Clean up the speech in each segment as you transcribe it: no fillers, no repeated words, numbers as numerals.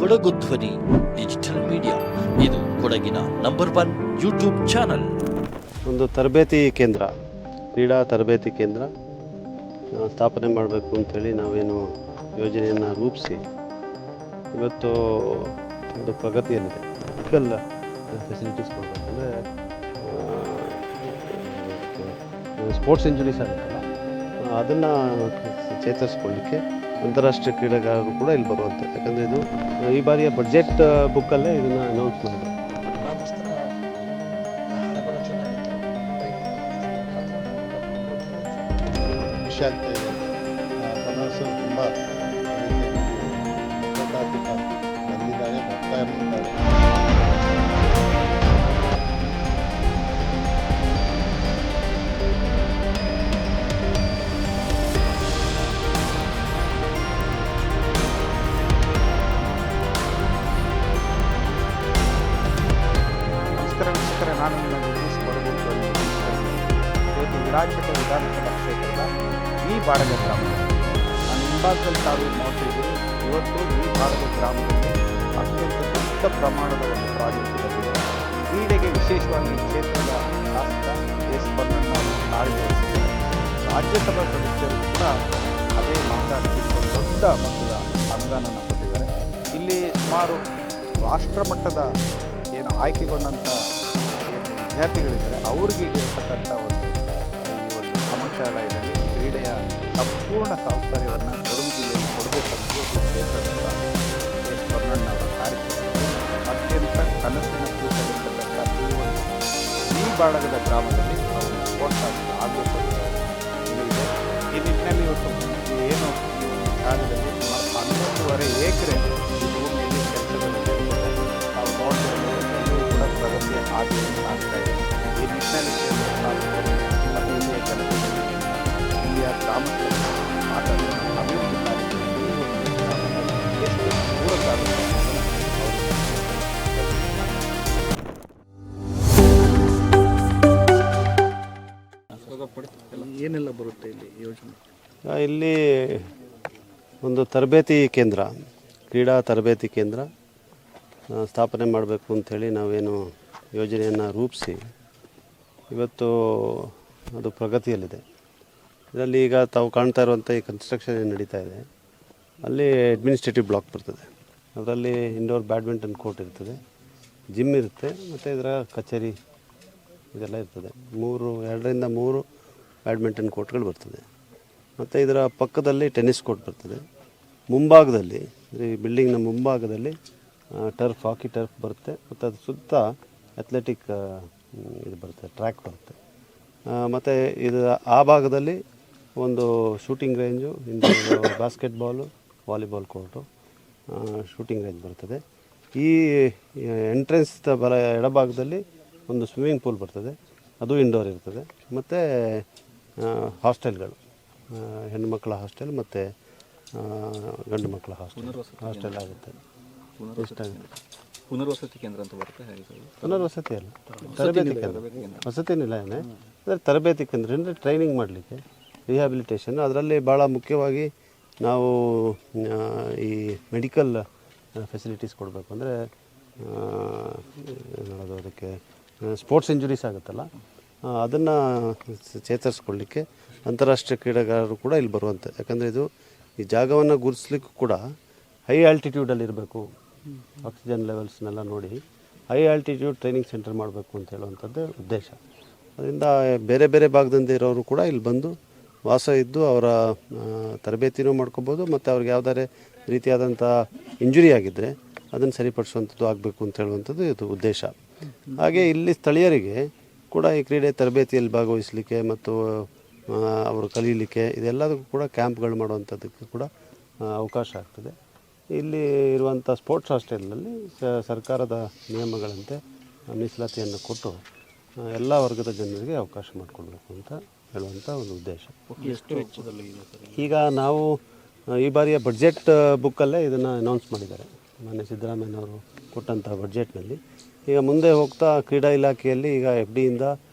ಕೊಡಗು ಧ್ವನಿ digital media, ಇದು ಕೊಡಗಿನ ನಂಬರ್ 1 ಯೂಟ್ಯೂಬ್ ಚಾನಲ್. ಒಂದು ತರಬೇತಿ ಕೇಂದ್ರ, ಕ್ರೀಡಾ ತರಬೇತಿ ಕೇಂದ್ರ ಸ್ಥಾಪನೆ ಮಾಡಬೇಕು ಅಂತೇಳಿ ನಾವೇನು ಯೋಜನೆಯನ್ನು ರೂಪಿಸಿ ಇವತ್ತು ಒಂದು ಪ್ರಗತಿಯಲ್ಲಿದೆ. ಮೆಡಿಕಲ್ ಫೆಸಿಲಿಟೀಸ್ ಕೊಡಬೇಕು ಅಂದರೆ ಸ್ಪೋರ್ಟ್ಸ್ ಇಂಜುರೀಸ್ ಆಗುತ್ತಲ್ಲ, ಅದನ್ನು ಚೇತರಿಸ್ಕೊಳ್ಳಿಕ್ಕೆ ಅಂತಾರಾಷ್ಟ್ರೀಯ ಕ್ರೀಡಾಗಾರರು ಕೂಡ ಇಲ್ಲಿ ಬರುವಂಥ, ಯಾಕಂದರೆ ಇದು ಈ ಬಾರಿಯ ಬಡ್ಜೆಟ್ ಬುಕ್ಕಲ್ಲೇ ಇದನ್ನು ಅನೌನ್ಸ್ ಮಾಡಿದ್ರು. ವಿಷಯ ಆಗ್ತಾ ಇದೆ. ಕಮರ್ಸು ತುಂಬ ಬಂದಿದ್ದಾರೆ, ಬರ್ತಾ ಇರ್ತಾರೆ. ನಮಸ್ಕಾರ ವೀಕ್ಷಕರೇ, ನಾನು ನಿಮ್ಮ ಜಗದೀಶ್ ಕೊಡಗು ಧ್ವನಿ. ಇವತ್ತು ವಿರಾಜಪೇಟೆ ವಿಧಾನಸಭಾ ಕ್ಷೇತ್ರದ ಈ ಬಾಡಗ ಗ್ರಾಮದಲ್ಲಿ ನಾನು ಹಿಂಭಾಗದಲ್ಲಿ ತಾವು ನೋಡ್ತಿದ್ದೀವಿ. ಇವತ್ತು ಈ ಬಾಡಗ ಗ್ರಾಮದಲ್ಲಿ ಅತ್ಯಂತ ದೊಡ್ಡ ಪ್ರಮಾಣದ ಒಂದು ಪ್ರಾಜೆಕ್ಟ್ ಇದೆ. ಕ್ರೀಡೆಗೆ ವಿಶೇಷವಾಗಿ ಈ ಕ್ಷೇತ್ರದ ಶಾಸಕ ಎಸ್ ಪೊನ್ನಣ್ಣವರು ಕಾಳಜಿ ವಹಿಸಿದ್ದಾರೆ. ರಾಜ್ಯಸಭಾ ಸದಸ್ಯರು ಕೂಡ ಅದೇ ಮಾತಾಡ್ತಿದ್ದು ದೊಡ್ಡ ಮೊತ್ತದ ಅನುದಾನವನ್ನು ಕೊಟ್ಟಿದ್ದಾರೆ. ಇಲ್ಲಿ ಸುಮಾರು ರಾಷ್ಟ್ರಮಟ್ಟದ ಏನು ಆಯ್ಕೆಗೊಂಡಂಥ ವಿದ್ಯಾರ್ಥಿಗಳಿದ್ದಾರೆ, ಅವರಿಗೆ ಇರತಕ್ಕಂಥ ಒಂದು ಈ ಒಂದು ಸಮುಚ್ಚಾಲಯದಲ್ಲಿ ಕ್ರೀಡೆಯ ಸಂಪೂರ್ಣ ಸೌಕರ್ಯವನ್ನು ಕೊಡಗು ಜಿಲ್ಲೆಯಲ್ಲಿ ಕೊಡಬೇಕಂತ ಕ್ಷೇತ್ರದ ಎಸ್ ಪೊನ್ನಣ್ಣವರ ಕಾರ್ಯಕ್ರಮ ಅತ್ಯಂತ ಕನಸಿನ ಕೂಸಲಿರ್ತಕ್ಕಂಥ ಈ ಬಾಡಗದ ಗ್ರಾಮದಲ್ಲಿ ಅವರು ಸ್ಪೋರ್ಟ್ಸ್ ಆಗಬೇಕು ಅಂತ ಇದೆ. ಈ ನಿಟ್ಟಿನಲ್ಲಿ ಇವತ್ತು ಏನು ಈ ಒಂದು ಜಾಗದಲ್ಲಿ ಸುಮಾರು 11.5 ಎಕರೆ ಈ ಭೂಮಿಯಲ್ಲಿ ಕೆಲಸದಲ್ಲಿ ನಾವು ನೋಡ್ತಿರೋದು ಎಲ್ಲರೂ ಕೂಡ ಪ್ರಗತಿಯ ಹಾದಿಯಲ್ಲಿ ಆಗ್ತಾ ಇದೆ. ಈ ನಿಟ್ಟಿನಲ್ಲಿ ಮತ್ತು ಇಲ್ಲಿಯ ಕೆಲಸದಲ್ಲಿ ಇಲ್ಲಿಯ ಗ್ರಾಮಸ್ಥರು ಮಾತಾಡಿದ ಅಭಿವೃದ್ಧಿ ಕಾರ್ಯಕ್ರಮಗಳು ಎಷ್ಟು ಪೂರಕ ಆಗುತ್ತೆ ಏನೆಲ್ಲ ಬರುತ್ತೆ ಇಲ್ಲಿ ಯೋಜನೆ? ಇಲ್ಲಿ ಒಂದು ತರಬೇತಿ ಕೇಂದ್ರ, ಕ್ರೀಡಾ ತರಬೇತಿ ಕೇಂದ್ರ ಸ್ಥಾಪನೆ ಮಾಡಬೇಕು ಅಂಥೇಳಿ ನಾವೇನು ಯೋಜನೆಯನ್ನು ರೂಪಿಸಿ ಇವತ್ತು ಅದು ಪ್ರಗತಿಯಲ್ಲಿದೆ. ಇದರಲ್ಲಿ ಈಗ ತಾವು ಕಾಣ್ತಾ ಇರುವಂಥ ಈ ಕನ್ಸ್ಟ್ರಕ್ಷನ್ ಏನು ನಡೀತಾ ಇದೆ, ಅಲ್ಲಿ ಅಡ್ಮಿನಿಸ್ಟ್ರೇಟಿವ್ ಬ್ಲಾಕ್ ಬರ್ತದೆ. ಅದರಲ್ಲಿ ಇಂಡೋರ್ ಬ್ಯಾಡ್ಮಿಂಟನ್ ಕೋರ್ಟ್ ಇರ್ತದೆ, ಜಿಮ್ ಇರುತ್ತೆ, ಮತ್ತು ಇದರ ಕಚೇರಿ ಇದೆಲ್ಲ ಇರ್ತದೆ. 2ರಿಂದ 3 ಬ್ಯಾಡ್ಮಿಂಟನ್ ಕೋರ್ಟ್ಗಳು ಬರ್ತದೆ. ಮತ್ತು ಇದರ ಪಕ್ಕದಲ್ಲಿ ಟೆನ್ನಿಸ್ ಕೋರ್ಟ್ ಬರ್ತದೆ. ಮುಂಭಾಗದಲ್ಲಿ, ಈ ಬಿಲ್ಡಿಂಗ್ನ ಮುಂಭಾಗದಲ್ಲಿ ಹಾಕಿ ಟರ್ಫ್ ಬರುತ್ತೆ, ಮತ್ತು ಅದು ಸುತ್ತ ಅಥ್ಲೆಟಿಕ್ ಇದು ಬರುತ್ತೆ, ಟ್ರ್ಯಾಕ್ ಬರುತ್ತೆ. ಮತ್ತು ಇದು ಆ ಭಾಗದಲ್ಲಿ ಒಂದು shooting range, basketball, volleyball court, shooting range ಬರ್ತದೆ. ಈ ಎಂಟ್ರೆನ್ಸ್ ಎಡಭಾಗದಲ್ಲಿ ಒಂದು ಸ್ವಿಮ್ಮಿಂಗ್ ಪೂಲ್ ಬರ್ತದೆ, ಅದು ಇಂಡೋರ್ ಇರ್ತದೆ. ಮತ್ತು ಹಾಸ್ಟೆಲ್ಗಳು, ಹೆಣ್ಣುಮಕ್ಕಳ ಹಾಸ್ಟೆಲ್ ಮತ್ತು ಗಂಡು ಮಕ್ಕಳ ಹಾಸ್ಟೆಲ್ ಆಗುತ್ತೆ. ಪುನರ್ವಸತಿ ಕೇಂದ್ರ ಅಂತ ಬರುತ್ತೆ. ಪುನರ್ವಸತಿ ಅಲ್ಲ, ತರಬೇತಿ ಕೇಂದ್ರ. ವಸತಿನಿಲ್ಲ ಏನೇ, ಅಂದರೆ ತರಬೇತಿ ಕೇಂದ್ರ ಅಂದರೆ ಟ್ರೈನಿಂಗ್ ಮಾಡಲಿಕ್ಕೆ, ರಿಹ್ಯಾಬಿಲಿಟೇಷನ್. ಅದರಲ್ಲಿ ಭಾಳ ಮುಖ್ಯವಾಗಿ ನಾವು ಈ ಮೆಡಿಕಲ್ ಫೆಸಿಲಿಟೀಸ್ ಕೊಡಬೇಕು. ಅಂದರೆ ಹೇಳೋದು, ಅದಕ್ಕೆ ಸ್ಪೋರ್ಟ್ಸ್ ಇಂಜುರೀಸ್ ಆಗುತ್ತಲ್ಲ, ಅದನ್ನು ಚೇತರಿಸ್ಕೊಳ್ಳಿಕ್ಕೆ ಅಂತಾರಾಷ್ಟ್ರೀಯ ಕ್ರೀಡಾಗಾರರು ಕೂಡ ಇಲ್ಲಿ ಬರುವಂತೆ. ಯಾಕಂದರೆ ಇದು ಈ ಜಾಗವನ್ನು ಗುರುತಿಸ್ಲಿಕ್ಕೂ ಕೂಡ ಹೈ ಆಲ್ಟಿಟ್ಯೂಡಲ್ಲಿ ಇರಬೇಕು, ಆಕ್ಸಿಜನ್ ಲೆವೆಲ್ಸ್ನೆಲ್ಲ ನೋಡಿ ಹೈ ಆಲ್ಟಿಟ್ಯೂಡ್ ಟ್ರೈನಿಂಗ್ ಸೆಂಟರ್ ಮಾಡಬೇಕು ಅಂತ ಹೇಳುವಂಥದ್ದೇ ಉದ್ದೇಶ. ಅದರಿಂದ ಬೇರೆ ಬೇರೆ ಭಾಗದಿಂದ ಇರೋರು ಕೂಡ ಇಲ್ಲಿ ಬಂದು ವಾಸ ಇದ್ದು ಅವರ ತರಬೇತಿನೂ ಮಾಡ್ಕೋಬೋದು, ಮತ್ತು ಅವ್ರಿಗೆ ಯಾವುದಾದ್ರೂ ರೀತಿಯಾದಂಥ ಇಂಜುರಿ ಆಗಿದ್ದರೆ ಅದನ್ನು ಸರಿಪಡಿಸುವಂಥದ್ದು ಆಗಬೇಕು ಅಂತ ಹೇಳುವಂಥದ್ದು ಇದು ಉದ್ದೇಶ. ಹಾಗೆ ಇಲ್ಲಿ ಸ್ಥಳೀಯರಿಗೆ ಕೂಡ ಈ ಕ್ರೀಡೆ ತರಬೇತಿಯಲ್ಲಿ ಭಾಗವಹಿಸಲಿಕ್ಕೆ ಮತ್ತು ಅವರು ಕಲೀಲಿಕ್ಕೆ ಇದೆಲ್ಲದಕ್ಕೂ ಕೂಡ ಕ್ಯಾಂಪ್ಗಳು ಮಾಡುವಂಥದ್ದಕ್ಕೆ ಕೂಡ ಅವಕಾಶ ಆಗ್ತದೆ. ಇಲ್ಲಿ ಇರುವಂಥ ಸ್ಪೋರ್ಟ್ಸ್ ಹಾಸ್ಟೆಲ್ನಲ್ಲಿ ಸರ್ಕಾರದ ನಿಯಮಗಳಂತೆ ಮೀಸಲಾತಿಯನ್ನು ಕೊಟ್ಟು ಎಲ್ಲ ವರ್ಗದ ಜನರಿಗೆ ಅವಕಾಶ ಮಾಡಿಕೊಡ್ಬೇಕು ಅಂತ ಹೇಳುವಂಥ ಒಂದು ಉದ್ದೇಶ. ಎಷ್ಟು ವೆಚ್ಚದಲ್ಲಿ ಇದೆ ಸರ್? ಈಗ ನಾವು ಈ ಬಾರಿಯ ಬಡ್ಜೆಟ್ ಬುಕ್ಕಲ್ಲೇ ಇದನ್ನು ಅನೌನ್ಸ್ ಮಾಡಿದ್ದಾರೆ. ಮಾನ್ಯ ಸಿದ್ದರಾಮಯ್ಯನವರು ಕೊಟ್ಟಂಥ ಬಡ್ಜೆಟ್ನಲ್ಲಿ ಈಗ ಮುಂದೆ ಹೋಗ್ತಾ ಕ್ರೀಡಾ ಇಲಾಖೆಯಲ್ಲಿ ಈಗ FD ಇಂದ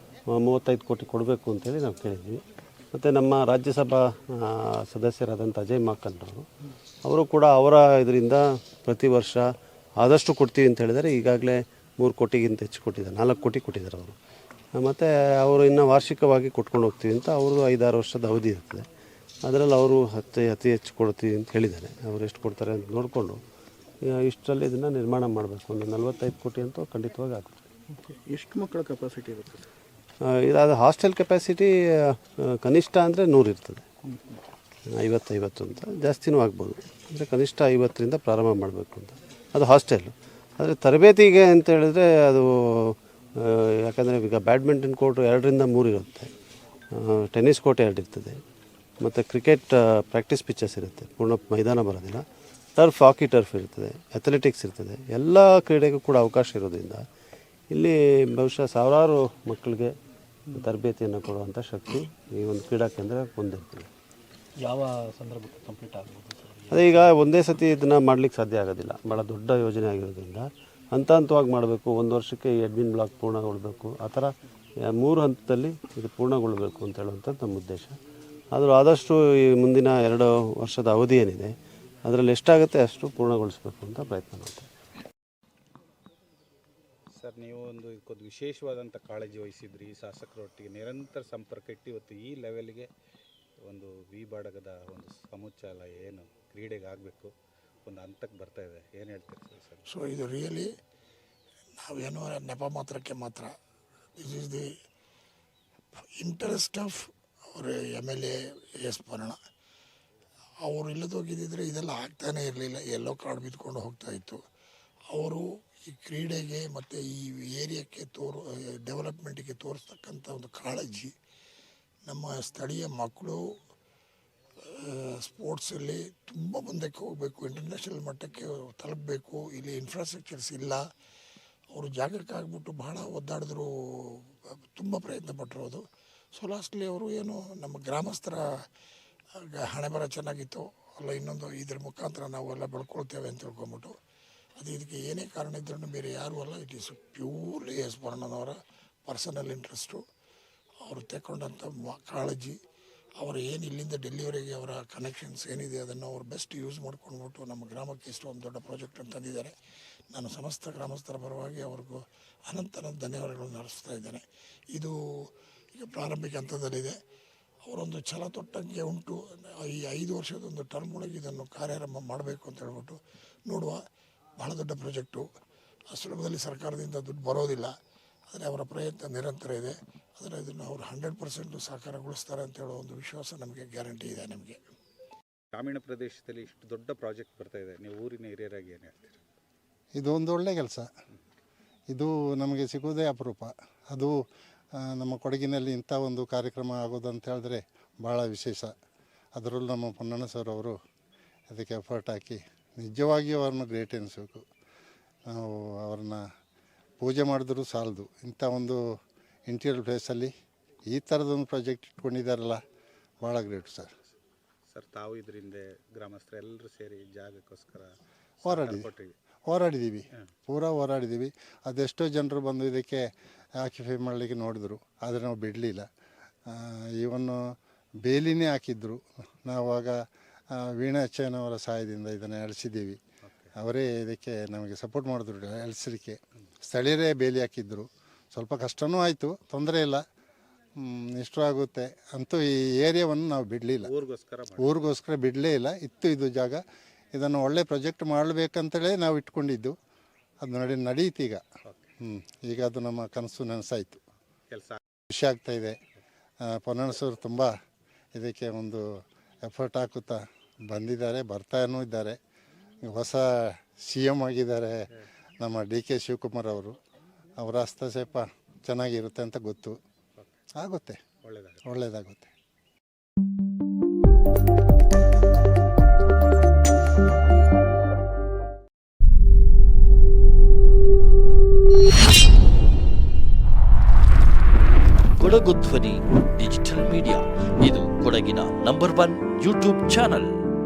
35 ಕೋಟಿ ಕೊಡಬೇಕು ಅಂತೇಳಿ ನಾವು ಕೇಳಿದ್ವಿ. ಮತ್ತು ನಮ್ಮ ರಾಜ್ಯಸಭಾ ಸದಸ್ಯರಾದಂಥ ಅಜಯ್ ಮಾಕನ್ರವರು ಅವರು ಕೂಡ ಅವರ ಇದರಿಂದ ಪ್ರತಿ ವರ್ಷ ಆದಷ್ಟು ಕೊಡ್ತೀವಿ ಅಂತ ಹೇಳಿದರೆ ಈಗಾಗಲೇ 3 ಕೋಟಿಗಿಂತ ಹೆಚ್ಚು ಕೊಟ್ಟಿದ್ದಾರೆ, 4 ಕೋಟಿ ಕೊಟ್ಟಿದ್ದಾರೆ ಅವರು. ಮತ್ತು ಅವರು ಇನ್ನು ವಾರ್ಷಿಕವಾಗಿ ಕೊಟ್ಕೊಂಡು ಹೋಗ್ತೀವಿ ಅಂತ ಅವ್ರದ್ದು 5-6 ವರ್ಷದ ಅವಧಿ ಇರ್ತದೆ. ಅದರಲ್ಲಿ ಅವರು ಅತಿ ಹೆಚ್ಚು ಕೊಡ್ತೀವಿ ಅಂತ ಹೇಳಿದ್ದಾರೆ. ಅವರು ಎಷ್ಟು ಕೊಡ್ತಾರೆ ಅಂತ ನೋಡಿಕೊಂಡು ಇಷ್ಟರಲ್ಲಿ ಇದನ್ನು ನಿರ್ಮಾಣ ಮಾಡಬೇಕು. ಒಂದು 45 ಕೋಟಿ ಅಂತೂ ಖಂಡಿತವಾಗಿ ಆಗುತ್ತೆ. ಎಷ್ಟು ಮಕ್ಕಳ ಕೆಪಾಸಿಟಿ ಇರುತ್ತೆ? ಇದಾದ ಹಾಸ್ಟೆಲ್ ಕೆಪಾಸಿಟಿ ಕನಿಷ್ಠ ಅಂದರೆ 100 ಇರ್ತದೆ, 50 ಅಂತ ಜಾಸ್ತಿನೂ ಆಗ್ಬೋದು. ಅಂದರೆ ಕನಿಷ್ಠ 50ರಿಂದ ಪ್ರಾರಂಭ ಮಾಡಬೇಕು ಅಂತ. ಅದು ಹಾಸ್ಟೆಲ್ಲು. ಆದರೆ ತರಬೇತಿಗೆ ಅಂತ ಹೇಳಿದ್ರೆ ಅದು ಯಾಕಂದರೆ ಈಗ ಬ್ಯಾಡ್ಮಿಂಟನ್ ಕೋರ್ಟ್ 2ರಿಂದ 3 ಇರುತ್ತೆ, ಟೆನ್ನಿಸ್ ಕೋರ್ಟ್ 2 ಇರ್ತದೆ, ಮತ್ತು ಕ್ರಿಕೆಟ್ ಪ್ರಾಕ್ಟೀಸ್ ಪಿಚ್ಚಸ್ ಇರುತ್ತೆ, ಪೂರ್ಣ ಮೈದಾನ ಬರೋದಿಲ್ಲ. ಟರ್ಫ್, ಹಾಕಿ ಟರ್ಫ್ ಇರ್ತದೆ, ಅಥ್ಲೆಟಿಕ್ಸ್ ಇರ್ತದೆ. ಎಲ್ಲ ಕ್ರೀಡೆಗೂ ಕೂಡ ಅವಕಾಶ ಇರೋದ್ರಿಂದ ಇಲ್ಲಿ ಬಹುಶಃ ಸಾವಿರಾರು ಮಕ್ಕಳಿಗೆ ತರಬೇತಿಯನ್ನು ಕೊಡುವಂಥ ಶಕ್ತಿ ಈ ಒಂದು ಕ್ರೀಡಾ ಕೇಂದ್ರ ಹೊಂದಿರ್ತದೆ. ಯಾವ ಸಂದರ್ಭಕ್ಕೆ ಕಂಪ್ಲೀಟ್ ಆಗ್ಬೋದು ಸರ್? ಅದೇ ಈಗ ಒಂದೇ ಸತಿ ಇದನ್ನು ಮಾಡಲಿಕ್ಕೆ ಸಾಧ್ಯ ಆಗೋದಿಲ್ಲ, ಭಾಳ ದೊಡ್ಡ ಯೋಜನೆ ಆಗಿರೋದ್ರಿಂದ ಹಂತ ಹಂತವಾಗಿ ಮಾಡಬೇಕು. 1 ವರ್ಷಕ್ಕೆ ಈ ಅಡ್ಮಿನ್ ಬ್ಲಾಕ್ ಪೂರ್ಣಗೊಳ್ಳಬೇಕು. ಆ ಥರ 3 ಹಂತದಲ್ಲಿ ಇದು ಪೂರ್ಣಗೊಳ್ಳಬೇಕು ಅಂತ ಹೇಳುವಂಥದ್ದು ನಮ್ಮ ಉದ್ದೇಶ. ಆದರೂ ಆದಷ್ಟು ಈ ಮುಂದಿನ 2 ವರ್ಷದ ಅವಧಿ ಏನಿದೆ ಅದರಲ್ಲಿ ಎಷ್ಟಾಗುತ್ತೆ ಅಷ್ಟು ಪೂರ್ಣಗೊಳಿಸಬೇಕು ಅಂತ ಪ್ರಯತ್ನ ಮಾಡ್ತೀವಿ. ಸರ್, ನೀವು ಇದಕ್ಕೊಂದು ವಿಶೇಷವಾದಂಥ ಕಾಳಜಿ ವಹಿಸಿದ್ರಿ. ಶಾಸಕರೊಟ್ಟಿಗೆ ನಿರಂತರ ಸಂಪರ್ಕ ಇಟ್ಟು ಇವತ್ತು ಈ ಲೆವೆಲ್ಗೆ ಒಂದು ವಿ ಬಾಡಗದ ಒಂದು ಸಮುಚ್ಚಲ ಏನು ಕ್ರೀಡೆಗೆ ಆಗಬೇಕು ಒಂದು ಹಂತಕ್ಕೆ ಬರ್ತಾ ಇದೆ, ಏನು ಹೇಳ್ತೀರಿ ಸರ್? ಸೊ ಇದು ರಿಯಲಿ ನಾವೇನೋ ನೆಪ ಮಾತ್ರಕ್ಕೆ ಮಾತ್ರ. This is the interest of ಅವರ MLA ಎಸ್ ಪರ್ಣ. ಅವರು ಇಲ್ಲದೋಗಿದ್ದಿದ್ರೆ ಇದೆಲ್ಲ ಆಗ್ತಾನೇ ಇರಲಿಲ್ಲ, ಎಲ್ಲೋ ಕಾಡು ಬಿದ್ದುಕೊಂಡು ಹೋಗ್ತಾ ಇತ್ತು. ಅವರು ಈ ಕ್ರೀಡೆಗೆ ಮತ್ತು ಈ ಏರಿಯಾಕ್ಕೆ ಡೆವಲಪ್ಮೆಂಟಿಗೆ ತೋರಿಸ್ತಕ್ಕಂಥ ಒಂದು ಕಾಳಜಿ, ನಮ್ಮ ಸ್ಥಳೀಯ ಮಕ್ಕಳು ಸ್ಪೋರ್ಟ್ಸಲ್ಲಿ ತುಂಬ ಮುಂದಕ್ಕೆ ಹೋಗಬೇಕು, ಇಂಟರ್ನ್ಯಾಷನಲ್ ಮಟ್ಟಕ್ಕೆ ತಲುಪಬೇಕು. ಇಲ್ಲಿ ಇನ್ಫ್ರಾಸ್ಟ್ರಕ್ಚರ್ಸ್ ಇಲ್ಲ. ಅವರು ಜಾಗಕ್ಕಾಗ್ಬಿಟ್ಟು ಬಹಳ ಒದ್ದಾಡಿದ್ರು, ತುಂಬ ಪ್ರಯತ್ನ ಪಟ್ಟಿರೋದು. ಸೊ ಲಾಸ್ಟ್ಲಿ ಅವರು ಏನು ನಮ್ಮ ಗ್ರಾಮಸ್ಥರ ಹಣೆ ಬರ ಚೆನ್ನಾಗಿತ್ತು ಅಲ್ಲ, ಇನ್ನೊಂದು ಇದ್ರ ಮುಖಾಂತರ ನಾವೆಲ್ಲ ಬೆಳ್ಕೊಳ್ತೇವೆ ಅಂತ ತಿಳ್ಕೊಂಬಿಟ್ಟು ಅದು ಇದಕ್ಕೆ ಏನೇ ಕಾರಣ ಇದ್ರೂ ಬೇರೆ ಯಾರೂ ಅಲ್ಲ. ಇಟ್ ಈಸ್ ಪ್ಯೂರ್ಲಿ ಎಸ್ ಪರ್ಣನವರ ಪರ್ಸನಲ್ ಇಂಟ್ರೆಸ್ಟು, ಅವರು ತೆಕ್ಕೊಂಡಂಥ ಕಾಳಜಿ, ಅವರು ಏನು ಇಲ್ಲಿಂದ ಡೆಲ್ಲಿವರೆಗೆ ಅವರ ಕನೆಕ್ಷನ್ಸ್ ಏನಿದೆ ಅದನ್ನು ಅವರು ಬೆಸ್ಟ್ ಯೂಸ್ ಮಾಡ್ಕೊಂಡ್ಬಿಟ್ಟು ನಮ್ಮ ಗ್ರಾಮಕ್ಕೆ ಇಷ್ಟೊಂದು ದೊಡ್ಡ ಪ್ರಾಜೆಕ್ಟ್ ತಂದಿದ್ದಾರೆ. ನಾನು ಸಮಸ್ತ ಗ್ರಾಮಸ್ಥರ ಪರವಾಗಿ ಅವ್ರಿಗೂ ಅನಂತ ಧನ್ಯವಾದಗಳನ್ನು ನಡೆಸ್ತಾ ಇದ್ದೇನೆ. ಇದು ಈಗ ಪ್ರಾರಂಭಿಕ ಹಂತದಲ್ಲಿದೆ. ಅವರೊಂದು ಛಲ ತೊಟ್ಟಂಗೆ ಉಂಟು. ಈ 5 ವರ್ಷದ ಒಂದು ಟರ್ಮ್ ಒಳಗೆ ಇದನ್ನು ಕಾರ್ಯಾರಂಭ ಮಾಡಬೇಕು ಅಂತ ಹೇಳ್ಬಿಟ್ಟು ನೋಡುವ. ಬಹಳ ದೊಡ್ಡ ಪ್ರಾಜೆಕ್ಟು, ಸುಲಭದಲ್ಲಿ ಸರ್ಕಾರದಿಂದ ದುಡ್ಡು ಬರೋದಿಲ್ಲ. ಆದರೆ ಅವರ ಪ್ರಯತ್ನ ನಿರಂತರ ಇದೆ. ಆದರೆ ಇದನ್ನು ಅವರು 100% ಸಾಕಾರಗೊಳಿಸ್ತಾರೆ ಅಂತ ಹೇಳೋ ಒಂದು ವಿಶ್ವಾಸ ನಮಗೆ ಗ್ಯಾರಂಟಿ ಇದೆ. ನಮಗೆ ಗ್ರಾಮೀಣ ಪ್ರದೇಶದಲ್ಲಿ ಇಷ್ಟು ದೊಡ್ಡ ಪ್ರಾಜೆಕ್ಟ್ ಬರ್ತಾ ಇದೆ, ನೀವು ಊರಿನ ಹಿರಿಯರಾಗಿ ಏನು ಹೇಳ್ತೀರಿ? ಇದು ಒಂದು ಒಳ್ಳೆಯ ಕೆಲಸ. ಇದು ನಮಗೆ ಸಿಗೋದೇ ಅಪರೂಪ. ಅದು ನಮ್ಮ ಕೊಡಗಿನಲ್ಲಿ ಇಂಥ ಒಂದು ಕಾರ್ಯಕ್ರಮ ಆಗೋದು ಅಂತ ಹೇಳಿದ್ರೆ ಭಾಳ ವಿಶೇಷ. ಅದರಲ್ಲೂ ನಮ್ಮ ಪೊನ್ನಣ್ಣ ಸರ್ ಅವರು ಅದಕ್ಕೆ ಎಫರ್ಟ್ ಹಾಕಿ ನಿಜವಾಗಿಯೂ ಅವ್ರನ್ನ ಗ್ರೇಟ್ ಎನಿಸ್ಬೇಕು. ನಾವು ಅವ್ರನ್ನ ಪೂಜೆ ಮಾಡಿದ್ರೂ ಸಾಲದು. ಇಂಥ ಒಂದು ಇಂಟೀರಿಯರ್ ಪ್ಲೇಸಲ್ಲಿ ಈ ಥರದೊಂದು ಪ್ರಾಜೆಕ್ಟ್ ಇಟ್ಕೊಂಡಿದ್ದಾರಲ್ಲ, ಭಾಳ ಗ್ರೇಟ್ ಸರ್. ಸರ್, ತಾವು ಇದರಿಂದ ಗ್ರಾಮಸ್ಥರು ಎಲ್ಲರೂ ಸೇರಿ ಜಾಗಕ್ಕೋಸ್ಕರ ಹೋರಾಡಿದ್ದೀವಿ, ಪೂರಾ ಹೋರಾಡಿದ್ದೀವಿ. ಅದೆಷ್ಟೋ ಜನರು ಬಂದು ಇದಕ್ಕೆ ಆಕ್ಯುಪೈ ಮಾಡಲಿಕ್ಕೆ ನೋಡಿದ್ರು, ಆದರೆ ನಾವು ಬಿಡಲಿಲ್ಲ. ಇವನ್ನು ಬೇಲಿನೇ ಹಾಕಿದ್ರು. ನಾವಾಗ ವೀಣಾ ಅಚ್ಚಯ್ಯನವರ ಸಹಾಯದಿಂದ ಇದನ್ನು ಎಳಿಸಿದ್ದೀವಿ. ಅವರೇ ಇದಕ್ಕೆ ನಮಗೆ ಸಪೋರ್ಟ್ ಮಾಡಿದ್ರು ಎಳಿಸಲಿಕ್ಕೆ. ಸ್ಥಳೀಯರೇ ಬೇಲಿ ಹಾಕಿದ್ರು. ಸ್ವಲ್ಪ ಕಷ್ಟವೂ ಆಯಿತು, ತೊಂದರೆ ಇಲ್ಲ, ಇಷ್ಟು ಆಗುತ್ತೆ ಅಂತೂ ಈ ಏರಿಯಾವನ್ನು ನಾವು ಬಿಡಲಿಲ್ಲ, ಊರಿಗೋಸ್ಕರ ಬಿಡಲೇ ಇಲ್ಲ. ಇದು ಜಾಗ, ಇದನ್ನು ಒಳ್ಳೆ ಪ್ರಾಜೆಕ್ಟ್ ಮಾಡಬೇಕಂತಲೇ ನಾವು ಇಟ್ಕೊಂಡಿದ್ದು. ಅದು ನಡೀತೀಗ. ಈಗ ಅದು ನಮ್ಮ ಕನಸು ನನಸಾಯಿತು. ಖುಷಿ ಆಗ್ತಾಯಿದೆ. ಪೊನ್ನಣ್ಣ ಸರ್ ತುಂಬ ಇದಕ್ಕೆ ಒಂದು ಎಫರ್ಟ್ ಹಾಕುತ್ತಾ ಬಂದಿದ್ದಾರೆ, ಬರ್ತಾನೂ ಇದ್ದಾರೆ. ಹೊಸ CM ಆಗಿದ್ದಾರೆ ನಮ್ಮ DK ಶಿವಕುಮಾರ್ ಅವರು. ಅವರ ಹಸ್ತಕ್ಷೇಪ ಚೆನ್ನಾಗಿರುತ್ತೆ ಅಂತ ಗೊತ್ತು. ಆಗುತ್ತೆ, ಒಳ್ಳೆಯದಾಗುತ್ತೆ. ಕೊಡಗು ಧ್ವನಿ ಡಿಜಿಟಲ್ ಮೀಡಿಯಾ, ಇದು ಕೊಡಗಿನ ನಂಬರ್ 1 ಯೂಟ್ಯೂಬ್ ಚಾನಲ್.